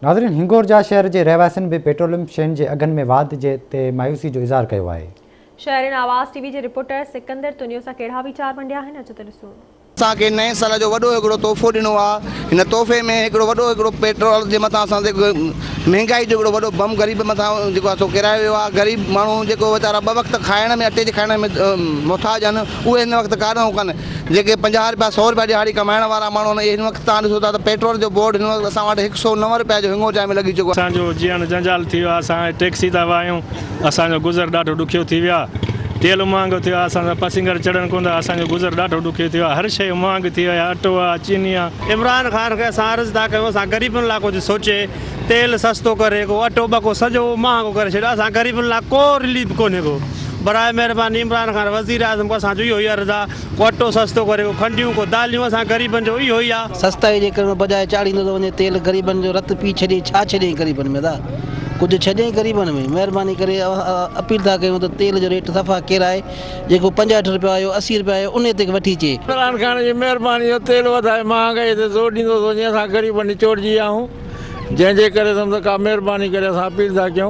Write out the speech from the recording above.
नाज़रीन, हिंगोरजा शहर के रहवासियों भी पेट्रोलियम शयुनि के अघन में वाध जे ते मायूसी जो इज़हार किया है। शहर आवाज़ टीवी के रिपोर्टर सिकंदर तुनियो से कड़ा विचार वंडिया हैं अचो तो ॾिसूं। असांखे नए साल जो वॾो हिकिड़ो तोहफ़ो ॾिनो आहे। हिन तोहफ़े में हिकिड़ो पेट्रोल जे मथां असां महांगाई जो हिकिड़ो वॾो बम ग़रीब मथां जेको आहे सो किरायो वियो आहे। ग़रीब माण्हू जेको वीचारा ॿ वक़्त खाइण में अटे जे खाइण में मुहताज आहिनि, उहे हिन वक़्तु कान कनि। जेके 50 रुपया 100 रुपया दिहाड़ी कमाइण वारा माण्हू आहिनि, हिन वक़्तु तव्हां ॾिसो था त पेट्रोल जो बोर्ड हिन वक़्तु असां वटि 109 रुपया जो हिंगोरजा में लॻी चुको आहे। असांजो जीअं जंजाल थी वियो आहे, असां टैक्सी था वायूं, असांजो गुज़र ॾाढो ॾुखियो थी वियो आहे। तेल महांगो थियो आहे, असांजा पसिंगर चढ़नि कोन था, असांजो गुज़र ॾाढो ॾुखियो थियो आहे। हर शइ महांग थी वई आहे, अटो आहे, चीनी आहे। इमरान ख़ान खे असां अर्ज़ु था कयूं, असां ग़रीबनि लाइ कुझु सोचे, तेल सस्तो करे को, अटो ॿको सॼो महांगो करे छॾियो। असां ग़रीबनि लाइ को रिलीफ कोन्हे को। बराए महिरबानी इमरान ख़ान वज़ीर आज़म को असांजो इहो ई अर्ज़ु आहे, को अटो सस्तो करे, को खंडियूं, को दालियूं, असां ग़रीबनि जो इहो ई आहे। सस्ताई जे करे बजाए चाढ़ींदो थो वञे तेल, ग़रीबनि जो रत पी छॾे। छा छॾे ग़रीबनि में था, कुछ छॾे ग़रीबनि में। महिरबानी करे अपील था कयूं त तेल जो रेट सफ़ा किराए जेको 65 रुपया आयो 80 रुपया आयो उन ते वठी अचे। इमरान ख़ान जी महिरबानी जो तेल वधाए, महांगाई ते ज़ोर ॾींदो थो वञे। असां ग़रीब निचोड़जी विया आहियूं, जंहिंजे करे सम्झो का महिरबानी करे असां अपील था कयूं।